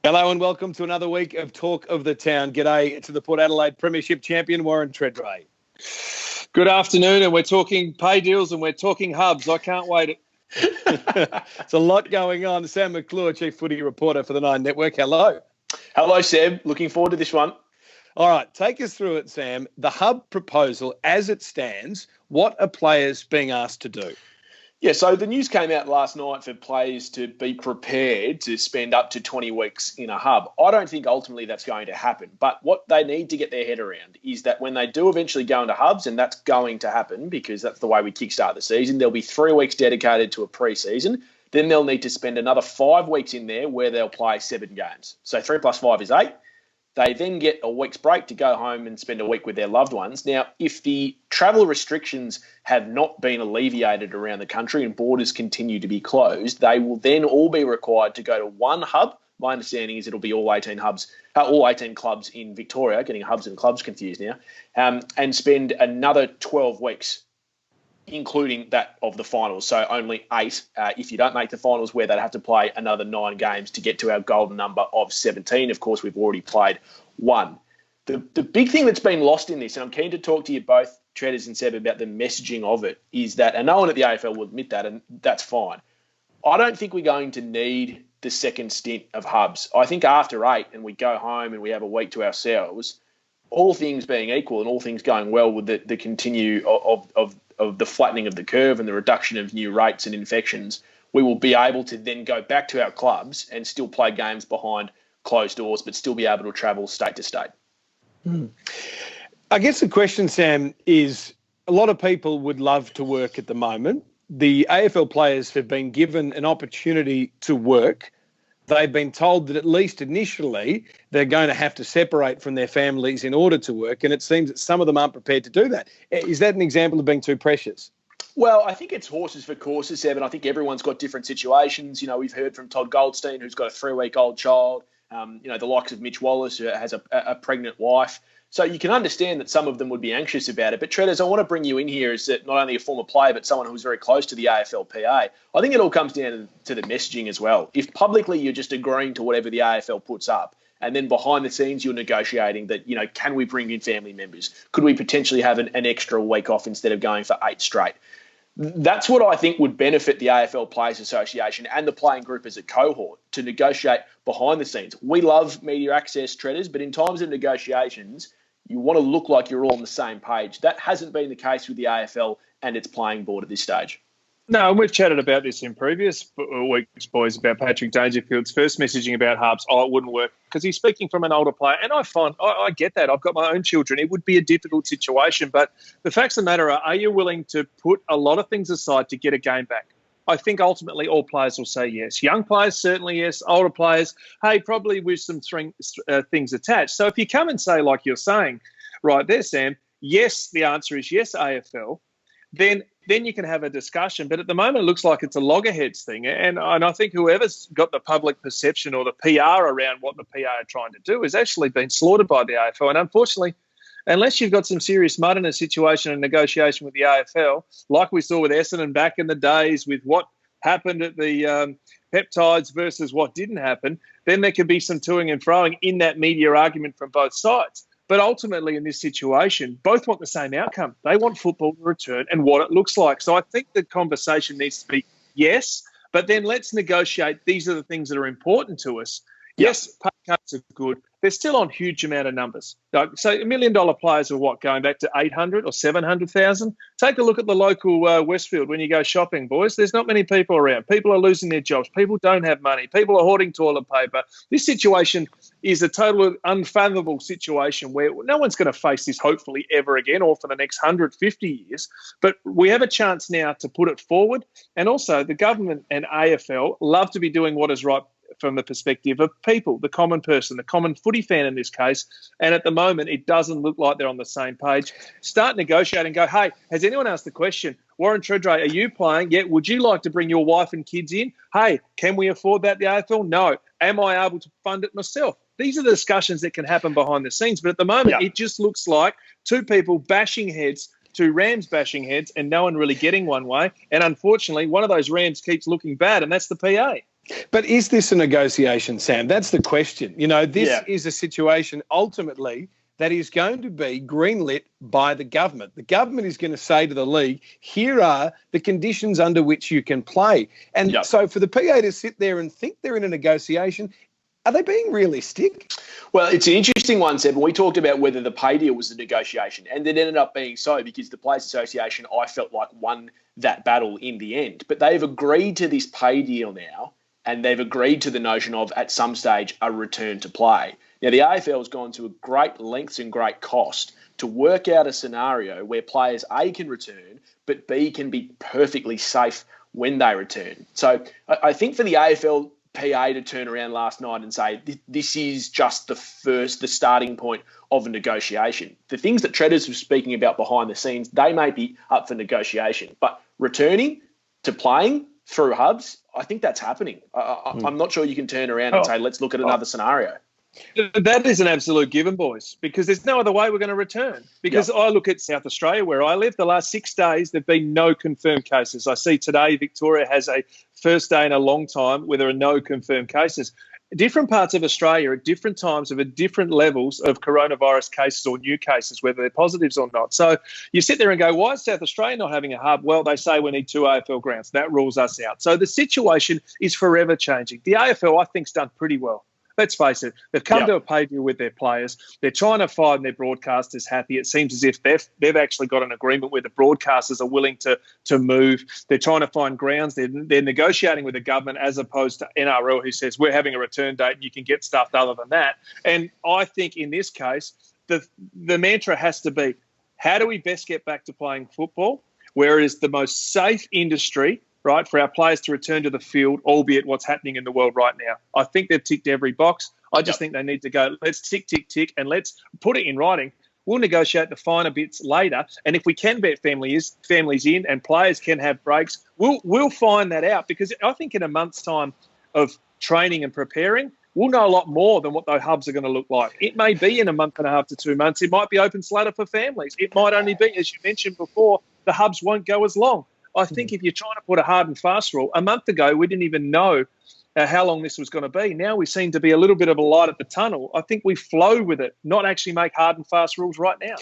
Hello and welcome to another week of Talk of the Town. G'day to the Port Adelaide Premiership champion, Warren Tredrea. Good afternoon, and we're talking pay deals and we're talking hubs. I can't wait. It's a lot going on. Sam McClure, Chief Footy Reporter for the Nine Network. Hello. Hello, Seb. Looking forward to this one. All right, take us through it, Sam. The hub proposal, as it stands, what are players being asked to do? Yeah, so the news came out last night for players to be prepared to spend up to 20 weeks in a hub. I don't think ultimately that's going to happen. But what they need to get their head around is that when they do eventually go into hubs, and that's going to happen because that's the way we kickstart the season, there'll be 3 weeks dedicated to a pre-season. Then they'll need to spend another 5 weeks in there where they'll play 7 games. So 3 plus 5 is 8. They then get a week's break to go home and spend a week with their loved ones. Now, if the travel restrictions have not been alleviated around the country and borders continue to be closed, they will then all be required to go to one hub. My understanding is it'll be all 18 clubs in Victoria, getting hubs and clubs confused now, and spend another 12 weeks, including that of the finals. So only 8 if you don't make the finals, where they'd have to play another 9 games to get to our golden number of 17. Of course, we've already played 1. The big thing that's been lost in this, and I'm keen to talk to you both, Tredders and Seb, about the messaging of it, is that, and no one at the AFL will admit that, and that's fine. I don't think we're going to need the second stint of hubs. I think after 8 and we go home and we have a week to ourselves, all things being equal and all things going well with the continue of the flattening of the curve and the reduction of new rates and infections, we will be able to then go back to our clubs and still play games behind closed doors, but still be able to travel state to state. I guess the question, Sam, is a lot of people would love to work at the moment. The AFL players have been given an opportunity to work. They've been told that at least initially they're going to have to separate from their families in order to work, and it seems that some of them aren't prepared to do that. Is that an example of being too precious? Well, I think it's horses for courses, Seb, and I think everyone's got different situations. You know, we've heard from Todd Goldstein, who's got a 3-week-old child, the likes of Mitch Wallace, who has a pregnant wife. So you can understand that some of them would be anxious about it. But, Tredders, I want to bring you in here as not only a former player, but someone who's very close to the AFLPA. I think it all comes down to the messaging as well. If publicly you're just agreeing to whatever the AFL puts up, and then behind the scenes you're negotiating that, can we bring in family members? Could we potentially have an extra week off instead of going for 8 straight? That's what I think would benefit the AFL Players Association and the playing group as a cohort, to negotiate behind the scenes. We love media access, Tredders, but in times of negotiations, you want to look like you're all on the same page. That hasn't been the case with the AFL and its playing board at this stage. No, and we've chatted about this in previous weeks, boys, about Patrick Dangerfield's first messaging about hubs. Oh, it wouldn't work because he's speaking from an older player. And I get that. I've got my own children. It would be a difficult situation. But the facts of the matter are you willing to put a lot of things aside to get a game back? I think ultimately all players will say yes. Young players, certainly yes. Older players, hey, probably with some things attached. So if you come and say, like you're saying right there, Sam, yes, the answer is yes, AFL, then you can have a discussion. But at the moment, it looks like it's a loggerheads thing. And I think whoever's got the public perception or the PR around what the PA are trying to do has actually been slaughtered by the AFL. And unfortunately, unless you've got some serious mud in a situation and negotiation with the AFL, like we saw with Essendon back in the days with what happened at the peptides versus what didn't happen, then there could be some toing and froing in that media argument from both sides. But ultimately, in this situation, both want the same outcome. They want football to return and what it looks like. So I think the conversation needs to be yes, but then let's negotiate. These are the things that are important to us. Yes, pay cuts are good. They're still on huge amount of numbers. So $1 million players are what, going back to 800 or 700,000? Take a look at the local Westfield when you go shopping, boys. There's not many people around. People are losing their jobs. People don't have money. People are hoarding toilet paper. This situation is a total unfathomable situation where no one's going to face this hopefully ever again or for the next 150 years. But we have a chance now to put it forward. And also the government and AFL love to be doing what is right from the perspective of people, the common person, the common footy fan in this case. And at the moment, it doesn't look like they're on the same page. Start negotiating. Go, hey, has anyone asked the question, Warren Tredrea, are you playing? Yeah, would you like to bring your wife and kids in? Hey, can we afford that, the AFL? No. Am I able to fund it myself? These are the discussions that can happen behind the scenes. But at the moment, It just looks like two people bashing heads, two Rams bashing heads, and no one really getting one way. And unfortunately, one of those Rams keeps looking bad, and that's the PA. But is this a negotiation, Sam? That's the question. You know, this is a situation ultimately that is going to be greenlit by the government. The government is going to say to the league, here are the conditions under which you can play. And so for the PA to sit there and think they're in a negotiation, are they being realistic? Well, it's an interesting one, Seb. We talked about whether the pay deal was a negotiation, and it ended up being so because the Players Association, I felt like, won that battle in the end. But they've agreed to this pay deal now, and they've agreed to the notion of, at some stage, a return to play. Now, the AFL has gone to great lengths and great cost to work out a scenario where players, A, can return, but B, can be perfectly safe when they return. So I think for the AFL PA to turn around last night and say, this is just the starting point of a negotiation. The things that Tredders was speaking about behind the scenes, they may be up for negotiation. But returning to playing through hubs, I think that's happening. I'm not sure you can turn around and say, let's look at another scenario. That is an absolute given, boys, because there's no other way we're going to return. Because I look at South Australia, where I live, the last 6 days, there have been no confirmed cases. I see today Victoria has a first day in a long time where there are no confirmed cases. Different parts of Australia at different times have at different levels of coronavirus cases or new cases, whether they're positives or not. So you sit there and go, why is South Australia not having a hub? Well, they say we need 2 AFL grounds. That rules us out. So the situation is forever changing. The AFL, I think, has done pretty well. Let's face it, they've come to a pay deal with their players. They're trying to find their broadcasters happy. It seems as if they've actually got an agreement where the broadcasters are willing to move. They're trying to find grounds. They're negotiating with the government as opposed to NRL, who says we're having a return date and you can get stuff other than that. And I think in this case, the mantra has to be, how do we best get back to playing football, where it is the most safe industry, right, for our players to return to the field, albeit what's happening in the world right now. I think they've ticked every box. I just think they need to go, let's tick, tick, tick, and let's put it in writing. We'll negotiate the finer bits later. And if we can bet families in and players can have breaks, we'll find that out, because I think in a month's time of training and preparing, we'll know a lot more than what those hubs are going to look like. It may be in a month and a half to 2 months. It might be open slater for families. It might only be, as you mentioned before, the hubs won't go as long. I think if you're trying to put a hard and fast rule, a month ago we didn't even know how long this was going to be. Now we seem to be a little bit of a light at the tunnel. I think we flow with it, not actually make hard and fast rules right now.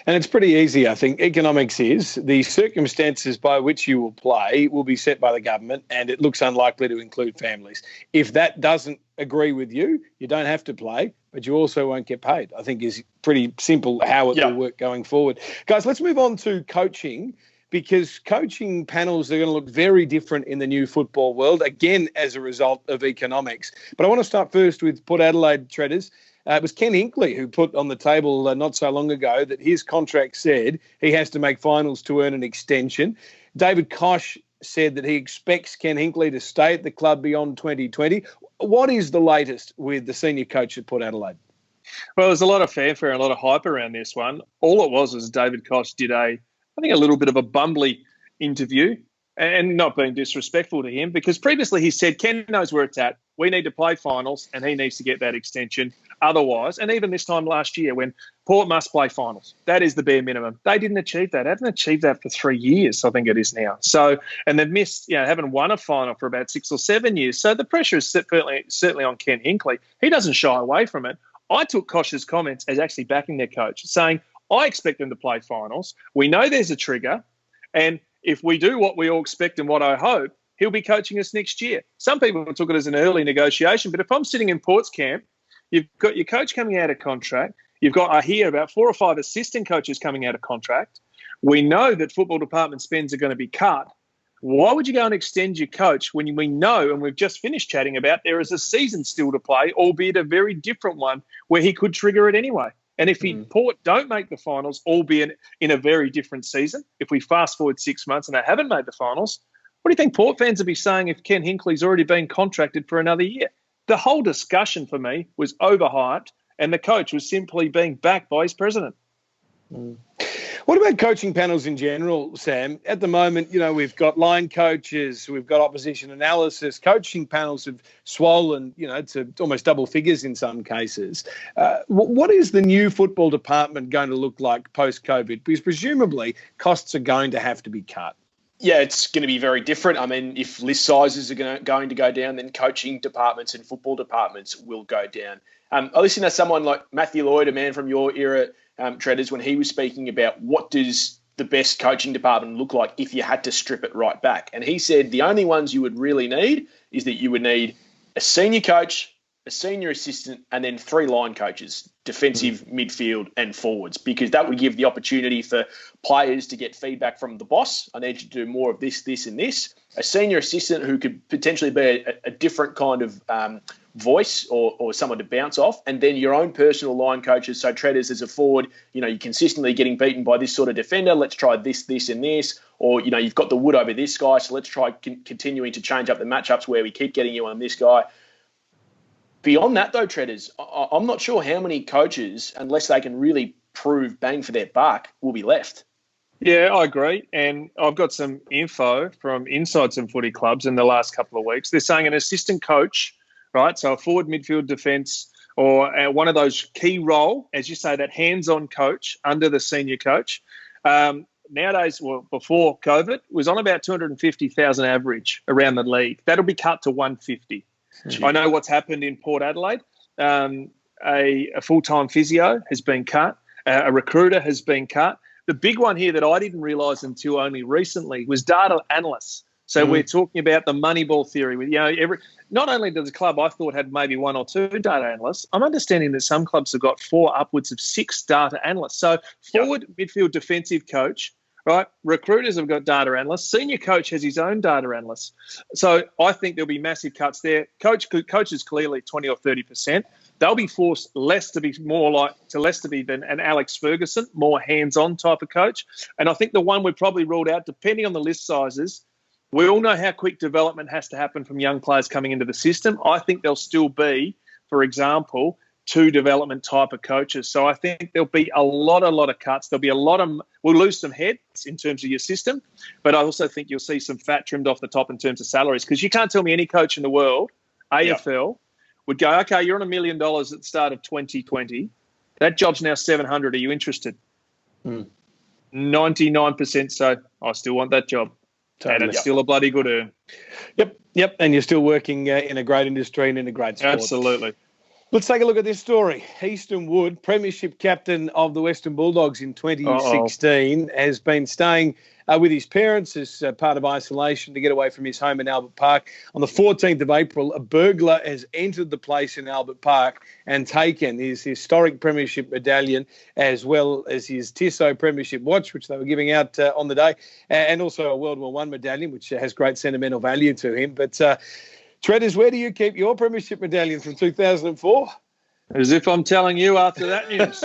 And it's pretty easy, I think. Economics is the circumstances by which you will play will be set by the government, and it looks unlikely to include families. If that doesn't agree with you, you don't have to play, but you also won't get paid, I think is pretty simple how it will work going forward. Guys, let's move on to coaching, because coaching panels are going to look very different in the new football world, again, as a result of economics. But I want to start first with Port Adelaide Tredders. It was Ken Hinkley who put on the table not so long ago that his contract said he has to make finals to earn an extension. David Koch said that he expects Ken Hinkley to stay at the club beyond 2020. What is the latest with the senior coach at Port Adelaide? Well, there's a lot of fanfare and a lot of hype around this one. All it was David Koch did I think a little bit of a bumbly interview, and not being disrespectful to him, because previously he said Ken knows where it's at. We need to play finals and he needs to get that extension. Otherwise, and even this time last year when Port must play finals, that is the bare minimum. They didn't achieve that. They haven't achieved that for 3 years, I think it is now. So, and they've missed, haven't won a final for about 6 or 7 years. So the pressure is certainly on Ken Hinkley. He doesn't shy away from it. I took Koch's comments as actually backing their coach, saying, I expect them to play finals. We know there's a trigger. And if we do what we all expect and what I hope, he'll be coaching us next year. Some people took it as an early negotiation. But if I'm sitting in Port's camp, you've got your coach coming out of contract. You've got, I hear, about 4 or 5 assistant coaches coming out of contract. We know that football department spends are going to be cut. Why would you go and extend your coach when we know, and we've just finished chatting about, there is a season still to play, albeit a very different one, where he could trigger it anyway? And if Port don't make the finals, albeit in a very different season, if we fast forward 6 months and they haven't made the finals, what do you think Port fans would be saying if Ken Hinkley's already been contracted for another year? The whole discussion for me was overhyped, and the coach was simply being backed by his president. What about coaching panels in general, Sam? At the moment, we've got line coaches, we've got opposition analysis. Coaching panels have swollen, to almost double figures in some cases. What is the new football department going to look like post-COVID? Because presumably costs are going to have to be cut. Yeah, it's going to be very different. I mean, if list sizes are going to go down, then coaching departments and football departments will go down. I listened to someone like Matthew Lloyd, a man from your era, Treaders, when he was speaking about what does the best coaching department look like if you had to strip it right back. And he said the only ones you would really need is that you would need a senior coach, a senior assistant, and then 3 line coaches, defensive, midfield, and forwards, because that would give the opportunity for players to get feedback from the boss. I need you to do more of this, this, and this. A senior assistant who could potentially be a different kind of voice or someone to bounce off, and then your own personal line coaches. So Treaders as a forward, you're consistently getting beaten by this sort of defender. Let's try this, this, and this. Or, you've got the wood over this guy, so let's try continuing to change up the matchups where we keep getting you on this guy. Beyond that, though, Treaders, I'm not sure how many coaches, unless they can really prove bang for their buck, will be left. Yeah, I agree. And I've got some info from inside some footy clubs in the last couple of weeks. They're saying an assistant coach, right, so a forward, midfield, defence, or one of those key role, as you say, that hands-on coach under the senior coach, nowadays, well, before COVID, was on about 250,000 average around the league. That'll be cut to 150. I know what's happened in Port Adelaide. A full-time physio has been cut. A recruiter has been cut. The big one here that I didn't realise until only recently was data analysts. So we're talking about the Moneyball theory. With not only does the club I thought had maybe 1 or 2 data analysts, I'm understanding that some clubs have got 4 upwards of 6 data analysts. So forward, midfield, defensive coach. Right, recruiters have got data analysts. Senior coach has his own data analysts. So I think there'll be massive cuts there. Coaches clearly 20 or 30%. They'll be forced less to be than an Alex Ferguson, more hands-on type of coach. And I think the one we've probably ruled out, depending on the list sizes, we all know how quick development has to happen from young players coming into the system. I think there'll still be, for example, 2 development type of coaches. So I think there'll be a lot of cuts. There'll be we'll lose some heads in terms of your system, but I also think you'll see some fat trimmed off the top in terms of salaries, because you can't tell me any coach in the world, AFL, would go, okay, you're on $1 million at the start of 2020. That job's now 700. Are you interested? 99% so. I still want that job. Totally. And it's still a bloody good earn. Yep. And you're still working in a great industry and in a great sport. Absolutely. Let's take a look at this story. Easton Wood, premiership captain of the Western Bulldogs in 2016, has been staying with his parents as part of isolation to get away from his home in Albert Park. On the 14th of April, a burglar has entered the place in Albert Park and taken his historic premiership medallion, as well as his Tissot premiership watch, which they were giving out on the day, and also a World War I medallion, which has great sentimental value to him. But Treaders, where do you keep your premiership medallion from 2004? As if I'm telling you after that news.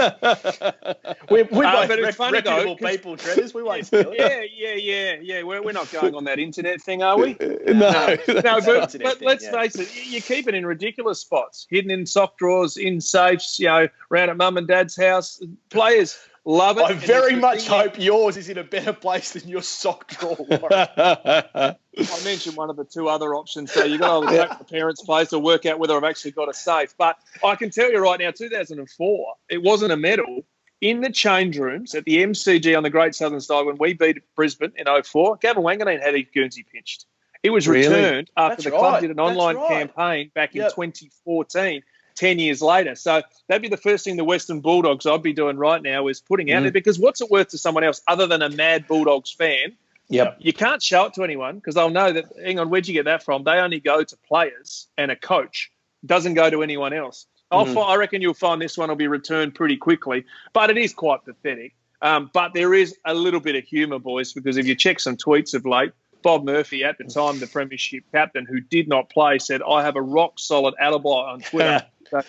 We're both reputable people, Treaders. We won't steal it. Yeah. We're not going on that internet thing, are we? No. But let's face it, you keep it in ridiculous spots, hidden in sock drawers, in safes, round at mum and dad's house. Players love it. I very much hope yours is in a better place than your sock drawer, Warren. I mentioned one of the 2 other options, so you've got to either take the parents' place or work out whether I've actually got a safe. But I can tell you right now, 2004, it wasn't a medal. In the change rooms at the MCG on the Great Southern Side when we beat Brisbane in 2004, Gavin Wanganeen had his Guernsey pinched. It was returned after club did an online campaign back in 2014. 10 years later. So that'd be the first thing the Western Bulldogs I'd be doing right now is putting out there, because what's it worth to someone else other than a mad Bulldogs fan? You can't show it to anyone because they'll know that, hang on, where'd you get that from? They only go to players and a coach. It doesn't go to anyone else. I reckon you'll find this one will be returned pretty quickly, but it is quite pathetic. But there is a little bit of humour, boys, because if you check some tweets of late, Bob Murphy, at the time the premiership captain, who did not play, said, I have a rock-solid alibi on Twitter.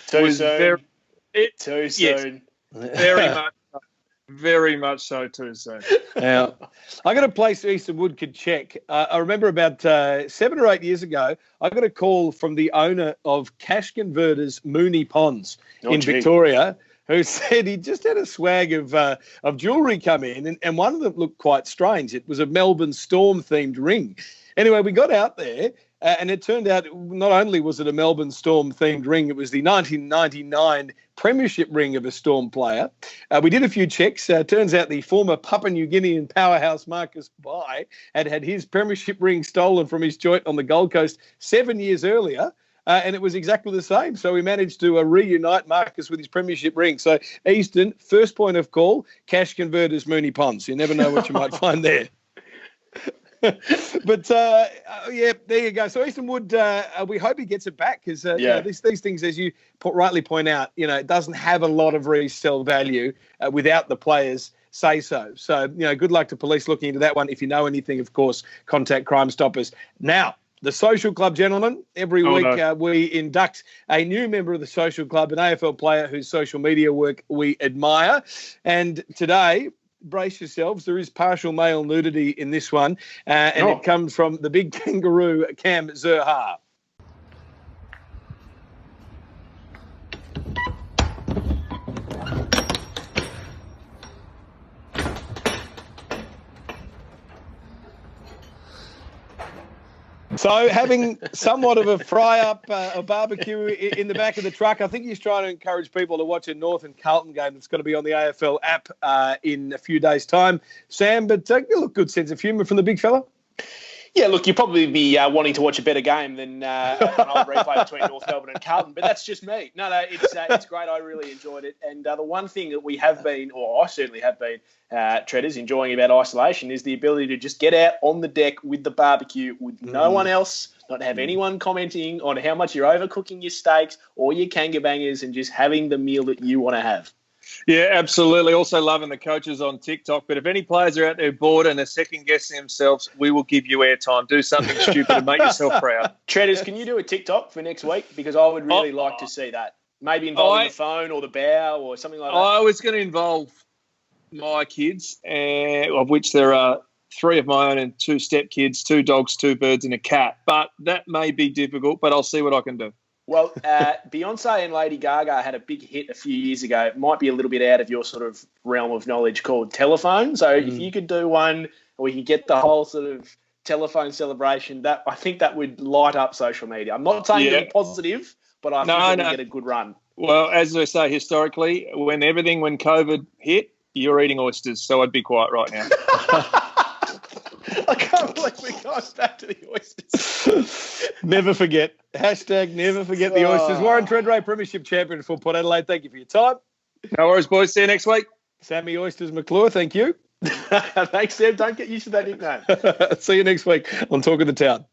Too soon. Too soon. Yes, very much so too soon. Now, I got a place Easton Wood could check. I remember about 7 or 8 years ago, I got a call from the owner of Cash Converters Mooney Ponds in Victoria, who said he just had a swag of jewellery come in, and one of them looked quite strange. It was a Melbourne Storm-themed ring. Anyway, we got out there. And it turned out not only was it a Melbourne Storm-themed ring, it was the 1999 premiership ring of a Storm player. We did a few checks. Turns out the former Papua New Guinean powerhouse Marcus Bai had his premiership ring stolen from his joint on the Gold Coast 7 years earlier. And it was exactly the same. So we managed to reunite Marcus with his premiership ring. So Easton, first point of call, cash converters, Mooney Ponds. You never know what you might find there. But, yeah, there you go. So Easton Wood, we hope he gets it back because these things, as you rightly point out, it doesn't have a lot of resale value without the players say so. So, good luck to police looking into that one. If you know anything, of course, contact Crime Stoppers. Now, the Social Club, gentlemen, every week we induct a new member of the Social Club, an AFL player whose social media work we admire. And today, brace yourselves, there is partial male nudity in this one, and it comes from the big kangaroo, Cam Zurhaar. So having somewhat of a fry-up, a barbecue in the back of the truck, I think he's trying to encourage people to watch a North and Carlton game that's going to be on the AFL app in a few days' time. Sam, but look, good sense of humour from the big fella. Yeah, look, you'll probably be wanting to watch a better game than an old replay between North Melbourne and Carlton, but that's just me. No, it's great. I really enjoyed it. And the one thing that we have been, or I certainly have been, Treaders, enjoying about isolation is the ability to just get out on the deck with the barbecue with no one else, not have anyone commenting on how much you're overcooking your steaks or your kangabangers, and just having the meal that you want to have. Yeah, absolutely. Also loving the coaches on TikTok. But if any players are out there bored and are second-guessing themselves, we will give you airtime. Do something stupid and make yourself proud. Treaders, can you do a TikTok for next week? Because I would really like to see that. Maybe involving the phone or the bow or something like that. I was going to involve my kids, of which there are 3 of my own and 2 stepkids, 2 dogs, 2 birds and a cat. But that may be difficult, but I'll see what I can do. Well, Beyonce and Lady Gaga had a big hit a few years ago. It might be a little bit out of your sort of realm of knowledge, called Telephone. So if you could do one, or we could get the whole sort of telephone celebration, I think that would light up social media. I'm not saying it's positive, but I think it would get a good run. Well, as I say, historically, when COVID hit, you're eating oysters, so I'd be quiet right now. I can't believe we're going back to the oysters. Never forget. Hashtag never forget the oysters. Warren Tredrea, Premiership Champion for Port Adelaide. Thank you for your time. No worries, boys. See you next week. Sammy Oysters McClure, thank you. Thanks, Seb. Don't get used to that nickname. See you next week on Talk of the Town.